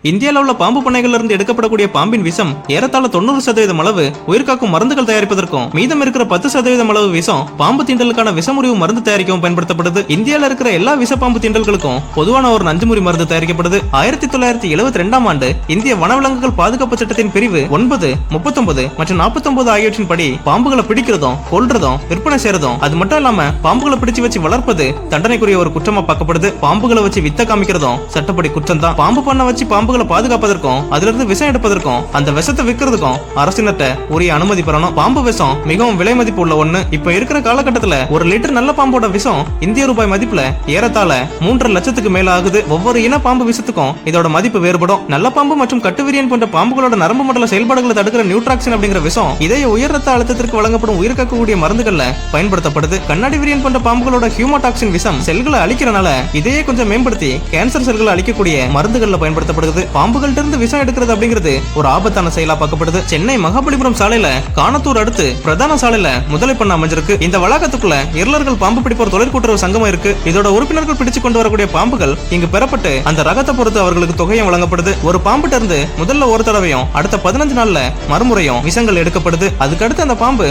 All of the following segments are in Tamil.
இந்தியாவில் உள்ள பாம்பு பண்ணைகள்ல இருந்து எடுக்கப்படக்கூடிய பாம்பின் விஷம் ஏறத்தாழ 90% அளவு உயிர்காக்கும் மருந்துகள் தயாரிப்பதற்கும் மீதம் இருக்கிற 10% அளவு விஷம் பாம்பு தீண்டலுக்கான விஷமுறிவு மருந்து தயாரிக்கவும் பயன்படுத்தப்படுது. இந்தியாவில் இருக்கிற எல்லா விஷப்பாம்பு தீண்டல்களுக்கும் பொதுவான ஒரு நஞ்சுமுறி மருந்து தயாரிக்கப்படுது. 1972ஆம் ஆண்டு இந்திய வனவிலங்குகள் பாதுகாப்பு சட்டத்தின் பிரிவு 9, 39 மற்றும் 49 ஆகியவற்றின் படி பாம்புகளை பிடிக்கிறதும் கொல்றதும் விற்பனை செய்யறதும் அது மட்டும் இல்லாம பாம்புகளை பிடிச்சு வச்சு வளர்ப்பது தண்டனைக்குரிய ஒரு குற்றமா பார்க்கப்படுது. பாம்புகளை வச்சு வித்த காமிக்கிறதும் சட்டப்படி குற்றம் தான். பாம்பு பண்ண வச்சு பாம்புகளை பாதுகாப்பதற்கும் அதுல இருந்து விஷம் எடுப்பதற்கும் அந்த விஷத்தை விற்கிறதுக்கும் அரசினர்ட்ட உரிய அனுமதி பெறணும். பாம்பு விஷம் மிகவும் விலை மதிப்பு உள்ள ஒண்ணு. இப்ப இருக்கிற காலகட்டத்துல ஒரு லிட்டர் நல்ல பாம்போட விஷம் இந்திய ரூபாய் மதிப்புல ஏறத்தாழ 3.5 லட்சத்துக்கு மேல ஆகுது. ஒவ்வொரு இன பாம்பு விஷத்துக்கும் இதோட மதிப்பு வேறுபடும். நல்ல பாம்பு மற்றும் கட்டுவிரியன் போன்ற பாம்புகளோட நரம்பு மண்டல செயல்பாடுகளை தடுக்கிற நியூட்ராக்சின் அப்படிங்கிற விஷம் இதய உயர் ரத்த அழுத்தத்திற்கு வழங்கப்படும் உயிர்காக்கக்கூடிய மருந்துகள்ல பயன்படுத்தப்படுது. கண்ணாடி விரியன் போன்ற பாம்புகளோட ஹியூமோடாக்சின் விஷம் செல்களை அழிக்கிறனால இதையே கொஞ்சம் மேம்படுத்தி கேன்சர் செல்களை அழிக்கக்கூடிய மருந்துகள்ல பயன்படுத்தப்படுது. பாம்புகள்ட்ட இருந்து விஷம் எடுக்கிறது அப்படிங்கிறது ஒரு ஆபத்தான செயலா பார்க்கப்படுது. சென்னை மகாபலிபுரம் சாலையில காணத்தூர் அடுத்து பிரதான சாலையில முதலை பண்ண அமைஞ்சிருக்கு. இந்த வளாகத்துக்குள்ள இருளர்கள் பாம்பு பிடிப்போர் தொழிற்கூட்டுறவு சங்கமம் இருக்கு. இதோட உறுப்பினர்கள் பிடிச்சு கொண்டு வரக்கூடிய பாம்புகள் இங்கு பெறப்பட்டு அந்த ரகத்தை பொறுத்து அவர்களுக்கு தொகையும் வழங்கப்படுது. ஒரு பாம்புட்ட இருந்து முதல்ல ஒரு தடவையும் அடுத்த 15 நாள்ல மறுமுறையும் விஷங்கள் எடுக்கப்படுது. அதுக்கடுத்து அந்த பாம்பு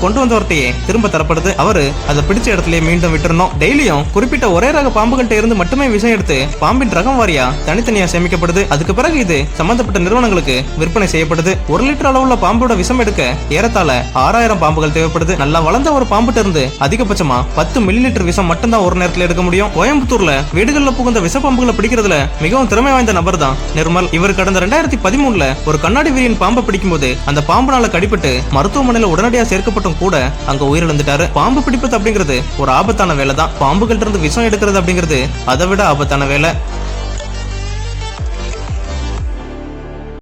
கொண்டு வந்தவர்கிட்டயே திரும்ப தரப்படுது. அவரு அதை பிடிச்ச இடத்துலயே மீண்டும் விட்டுறணும். டெய்லியும் குறிப்பிட்ட ஒரே ரக பாம்புகள்ட்ட இருந்து மட்டுமே விஷம் எடுத்து பாம்பின் ரகம் வாரியா தனித்தனியா சேமிக்கப்படுது. அதுக்கு பிறகு இது சம்பந்தப்பட்ட நிறுவனங்களுக்கு விற்பனை செய்யப்படுது. 1 லிட்டர் அளவுள்ள பாம்போட விஷம் எடுக்க ஏறத்தாழ 6000 பாம்புகள் தேவைப்படுது. நல்லா வளர்ந்த ஒரு பாம்புட்ட இருந்து அதிகபட்சமா 10 மில்லி லிட்டர் விஷம் மட்டும் தான் ஒரு நேரத்தில் எடுக்க முடியும். கோயம்புத்தூர்ல வீடுகள்ல புகுந்த விஷ பாம்புகளை பிடிக்கிறதுல மிகவும் திறமை வாய்ந்த நபர் தான் நிர்மல். இவர் கடந்த 2013ல ஒரு கண்ணாடி விரியன் பாம்பை பிடிக்கும் போது அந்த பாம்புனால கடிபட்டு மருத்துவமனையில உடனடியா சேர்க்கப்பட்டும் கூட அங்க உயிரிழந்துட்டாரு. பாம்பு பிடிப்பது அப்படிங்கிறது ஒரு ஆபத்தான வேலை தான். பாம்புகள்ட்ட இருந்து விஷம் எடுக்கிறது அப்படிங்கிறது அதை விட ஆபத்தான வேலை.